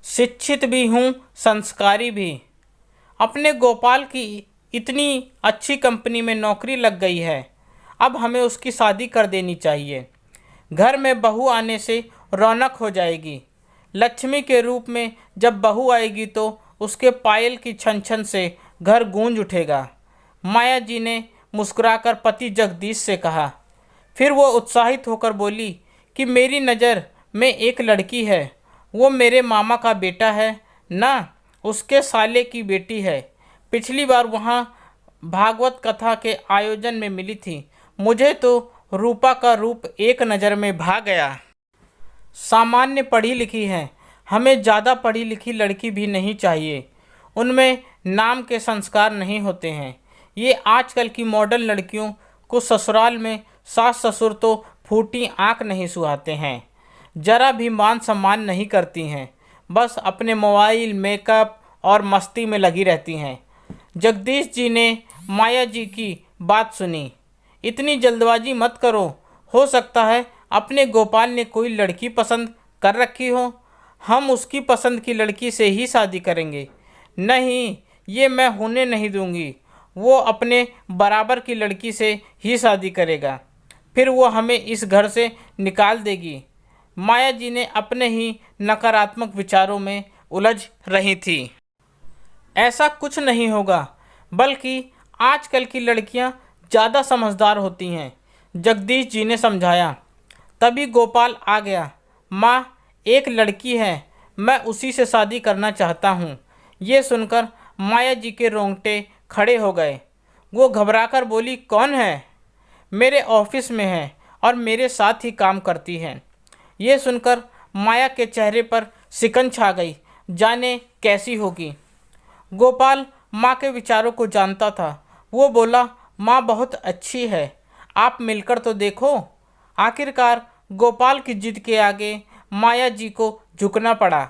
शिक्षित भी हूँ, संस्कारी भी। अपने गोपाल की इतनी अच्छी कंपनी में नौकरी लग गई है, अब हमें उसकी शादी कर देनी चाहिए। घर में बहू आने से रौनक हो जाएगी। लक्ष्मी के रूप में जब बहू आएगी तो उसके पायल की छन छन से घर गूंज उठेगा। माया जी ने मुस्कुराकर पति जगदीश से कहा। फिर वो उत्साहित होकर बोली कि मेरी नज़र में एक लड़की है। वो मेरे मामा का बेटा है ना, उसके साले की बेटी है। पिछली बार वहाँ भागवत कथा के आयोजन में मिली थी। मुझे तो रूपा का रूप एक नज़र में भा गया। सामान्य पढ़ी लिखी है, हमें ज़्यादा पढ़ी लिखी लड़की भी नहीं चाहिए। उनमें नाम के संस्कार नहीं होते हैं। ये आजकल की मॉडर्न लड़कियों को ससुराल में सास ससुर तो फूटी आंख नहीं सुहाते हैं, जरा भी मान सम्मान नहीं करती हैं, बस अपने मोबाइल मेकअप और मस्ती में लगी रहती हैं। जगदीश जी ने माया जी की बात सुनी। इतनी जल्दबाजी मत करो, हो सकता है अपने गोपाल ने कोई लड़की पसंद कर रखी हो। हम उसकी पसंद की लड़की से ही शादी करेंगे। नहीं, ये मैं होने नहीं दूंगी। वो अपने बराबर की लड़की से ही शादी करेगा, फिर वो हमें इस घर से निकाल देगी। माया जी ने अपने ही नकारात्मक विचारों में उलझ रही थी। ऐसा कुछ नहीं होगा, बल्कि आजकल की लड़कियां ज़्यादा समझदार होती हैं, जगदीश जी ने समझाया। तभी गोपाल आ गया। माँ, एक लड़की है, मैं उसी से शादी करना चाहता हूँ। ये सुनकर माया जी के रोंगटे खड़े हो गए। वो घबराकर बोली, कौन है? मेरे ऑफिस में है और मेरे साथ ही काम करती है। ये सुनकर माया के चेहरे पर सिकन छा गई, जाने कैसी होगी। गोपाल माँ के विचारों को जानता था। वो बोला, माँ बहुत अच्छी है, आप मिलकर तो देखो। आखिरकार गोपाल की जिद के आगे माया जी को झुकना पड़ा।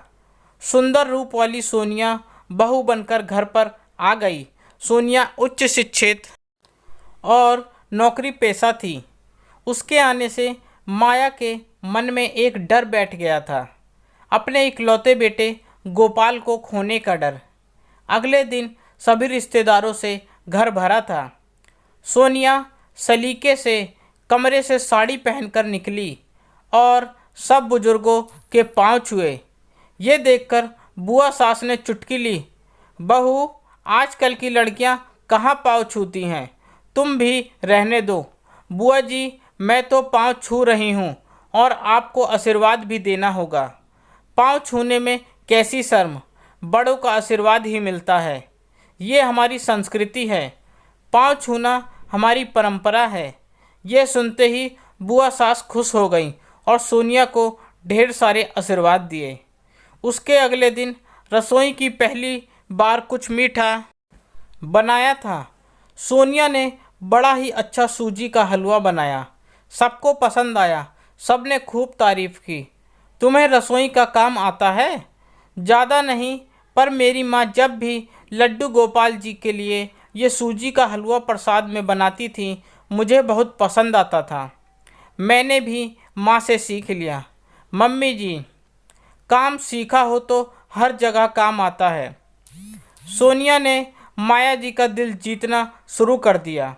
सुंदर रूप वाली सोनिया बहू बनकर घर पर आ गई। सोनिया उच्च शिक्षित और नौकरी पेशा थी। उसके आने से माया के मन में एक डर बैठ गया था, अपने इकलौते बेटे गोपाल को खोने का डर। अगले दिन सभी रिश्तेदारों से घर भरा था। सोनिया सलीके से कमरे से साड़ी पहनकर निकली और सब बुजुर्गों के पांव छुए। ये देखकर बुआ सास ने चुटकी ली। बहू, आजकल की लड़कियां कहाँ पाँव छूती हैं, तुम भी रहने दो। बुआ जी, मैं तो पाँव छू रही हूँ और आपको आशीर्वाद भी देना होगा। पाँव छूने में कैसी शर्म, बड़ों का आशीर्वाद ही मिलता है। ये हमारी संस्कृति है, पाँव छूना हमारी परंपरा है। ये सुनते ही बुआ सास खुश हो गई और सोनिया को ढेर सारे आशीर्वाद दिए। उसके अगले दिन रसोई की पहली बार कुछ मीठा बनाया था। सोनिया ने बड़ा ही अच्छा सूजी का हलवा बनाया। सबको पसंद आया, सबने खूब तारीफ की। तुम्हें रसोई का काम आता है? ज़्यादा नहीं, पर मेरी माँ जब भी लड्डू गोपाल जी के लिए ये सूजी का हलवा प्रसाद में बनाती थी, मुझे बहुत पसंद आता था। मैंने भी माँ से सीख लिया। मम्मी जी, काम सीखा हो तो हर जगह काम आता है। सोनिया ने माया जी का दिल जीतना शुरू कर दिया।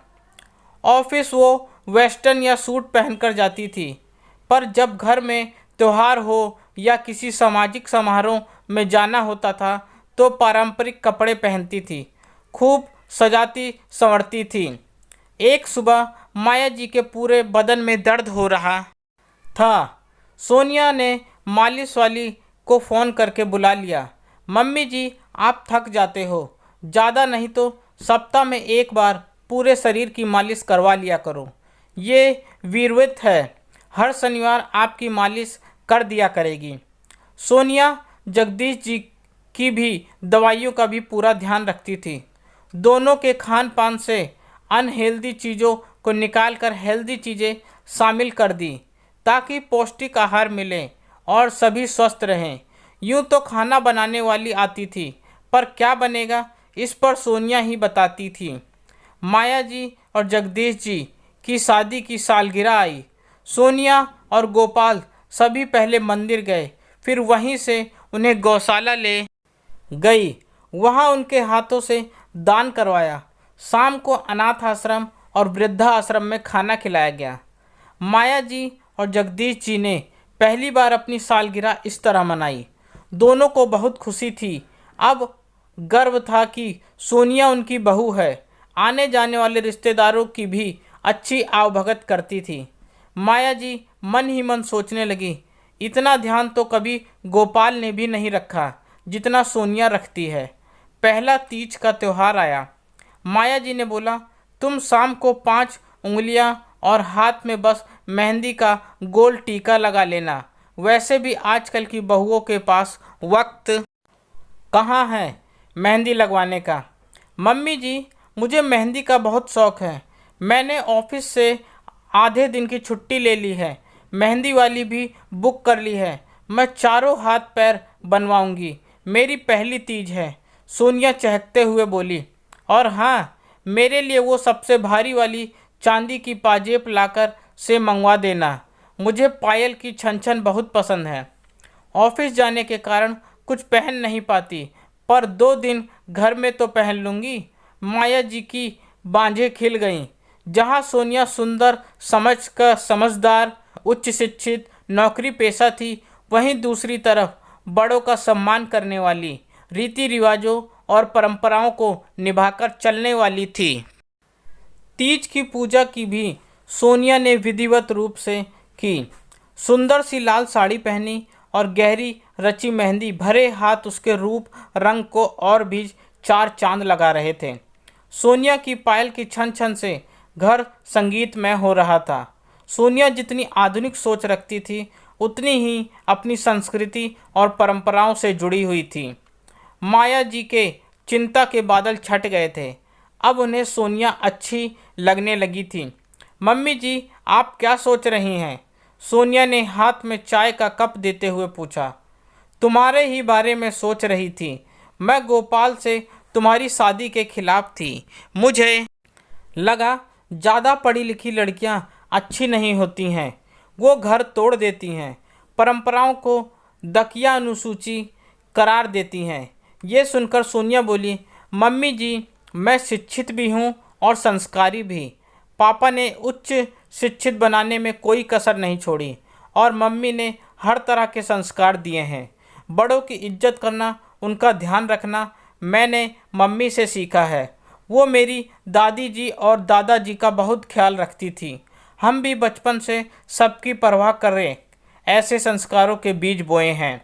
ऑफिस वो वेस्टर्न या सूट पहनकर जाती थी, पर जब घर में त्यौहार हो या किसी सामाजिक समारोह में जाना होता था तो पारंपरिक कपड़े पहनती थी, खूब सजाती संवरती थी। एक सुबह माया जी के पूरे बदन में दर्द हो रहा था। सोनिया ने मालिश वाली को फ़ोन करके बुला लिया। मम्मी जी, आप थक जाते हो, ज़्यादा नहीं तो सप्ताह में एक बार पूरे शरीर की मालिश करवा लिया करो। ये वीरव्रत है, हर शनिवार आपकी मालिश कर दिया करेगी। सोनिया जगदीश जी की भी दवाइयों का भी पूरा ध्यान रखती थी। दोनों के खान पान से अनहेल्दी चीज़ों को निकालकर हेल्दी चीज़ें शामिल कर दी ताकि पौष्टिक आहार मिले और सभी स्वस्थ रहें। यूँ तो खाना बनाने वाली आती थी, पर क्या बनेगा इस पर सोनिया ही बताती थी। माया जी और जगदीश जी की शादी की सालगिरह आई। सोनिया और गोपाल सभी पहले मंदिर गए, फिर वहीं से उन्हें गौशाला ले गई, वहाँ उनके हाथों से दान करवाया। शाम को अनाथ आश्रम और वृद्धा आश्रम में खाना खिलाया गया। माया जी और जगदीश जी ने पहली बार अपनी सालगिरह इस तरह मनाई। दोनों को बहुत खुशी थी। अब गर्व था कि सोनिया उनकी बहू है। आने जाने वाले रिश्तेदारों की भी अच्छी आवभगत करती थी। माया जी मन ही मन सोचने लगी, इतना ध्यान तो कभी गोपाल ने भी नहीं रखा जितना सोनिया रखती है। पहला तीज का त्यौहार आया। माया जी ने बोला, तुम शाम को 5 उंगलियां और हाथ में बस मेहंदी का गोल टीका लगा लेना। वैसे भी आजकल की बहुओं के पास वक्त कहाँ है मेहंदी लगवाने का। मम्मी जी, मुझे मेहंदी का बहुत शौक़ है। मैंने ऑफिस से आधे दिन की छुट्टी ले ली है। मेहंदी वाली भी बुक कर ली है। मैं चारों हाथ पैर बनवाऊंगी। मेरी पहली तीज है, सोनिया चहकते हुए बोली। और हाँ, मेरे लिए वो सबसे भारी वाली चांदी की पाजेब लाकर से मंगवा देना। मुझे पायल की छन छन बहुत पसंद है। ऑफिस जाने के कारण कुछ पहन नहीं पाती, पर 2 दिन घर में तो पहन लूँगी। माया जी की बांझें खिल गईं। जहाँ सोनिया सुंदर, समझदार, उच्च शिक्षित, नौकरी पेशा थी, वहीं दूसरी तरफ बड़ों का सम्मान करने वाली, रीति रिवाजों और परंपराओं को निभाकर चलने वाली थी। तीज की पूजा की भी सोनिया ने विधिवत रूप से की। सुंदर सी लाल साड़ी पहनी और गहरी रची मेहंदी भरे हाथ उसके रूप रंग को और भी 4 चांद लगा रहे थे। सोनिया की पायल की छन छन से घर संगीतमय हो रहा था। सोनिया जितनी आधुनिक सोच रखती थी, उतनी ही अपनी संस्कृति और परंपराओं से जुड़ी हुई थी। माया जी के चिंता के बादल छट गए थे। अब उन्हें सोनिया अच्छी लगने लगी थी। मम्मी जी, आप क्या सोच रही हैं? सोनिया ने हाथ में चाय का कप देते हुए पूछा। तुम्हारे ही बारे में सोच रही थी। मैं गोपाल से तुम्हारी शादी के खिलाफ थी। मुझे लगा ज़्यादा पढ़ी लिखी लड़कियां अच्छी नहीं होती हैं, वो घर तोड़ देती हैं, परंपराओं को दकिया अनुसूची करार देती हैं। ये सुनकर सोनिया बोली, मम्मी जी, मैं शिक्षित भी हूँ और संस्कारी भी। पापा ने उच्च शिक्षित बनाने में कोई कसर नहीं छोड़ी और मम्मी ने हर तरह के संस्कार दिए हैं। बड़ों की इज्जत करना, उनका ध्यान रखना मैंने मम्मी से सीखा है। वो मेरी दादी जी और दादाजी का बहुत ख्याल रखती थी। हम भी बचपन से सबकी परवाह करें ऐसे संस्कारों के बीज बोए हैं।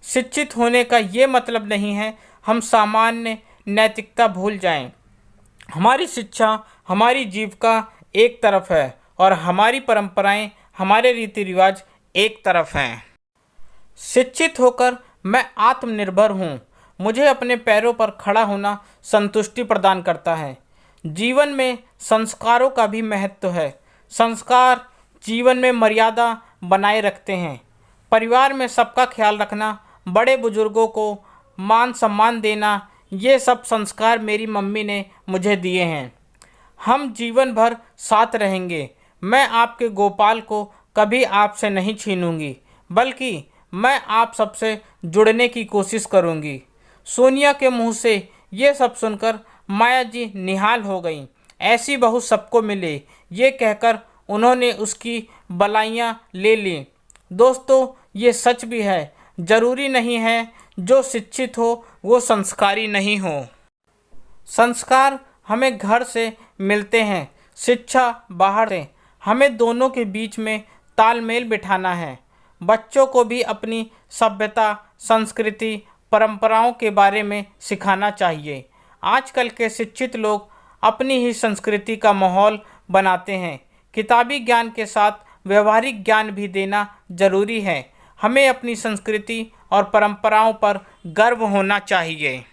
शिक्षित होने का ये मतलब नहीं है हम सामान्य नैतिकता भूल जाएं। हमारी शिक्षा, हमारी जीविका एक तरफ है और हमारी परंपराएं, हमारे रीति रिवाज एक तरफ हैं। शिक्षित होकर मैं आत्मनिर्भर हूँ। मुझे अपने पैरों पर खड़ा होना संतुष्टि प्रदान करता है। जीवन में संस्कारों का भी महत्व है। संस्कार जीवन में मर्यादा बनाए रखते हैं। परिवार में सबका ख्याल रखना, बड़े बुजुर्गों को मान सम्मान देना, ये सब संस्कार मेरी मम्मी ने मुझे दिए हैं। हम जीवन भर साथ रहेंगे। मैं आपके गोपाल को कभी आपसे नहीं छीनूंगी, बल्कि मैं आप सबसे जुड़ने की कोशिश करूंगी। सोनिया के मुंह से ये सब सुनकर माया जी निहाल हो गईं। ऐसी बहू सबको मिले, ये कहकर उन्होंने उसकी बलाइयाँ ले ली। दोस्तों, ये सच भी है। जरूरी नहीं है जो शिक्षित हो वो संस्कारी नहीं हो। संस्कार हमें घर से मिलते हैं, शिक्षा बाहर से। हमें दोनों के बीच में तालमेल बिठाना है। बच्चों को भी अपनी सभ्यता, संस्कृति, परंपराओं के बारे में सिखाना चाहिए। आजकल के शिक्षित लोग अपनी ही संस्कृति का माहौल बनाते हैं। किताबी ज्ञान के साथ व्यवहारिक ज्ञान भी देना जरूरी है। हमें अपनी संस्कृति और परंपराओं पर गर्व होना चाहिए।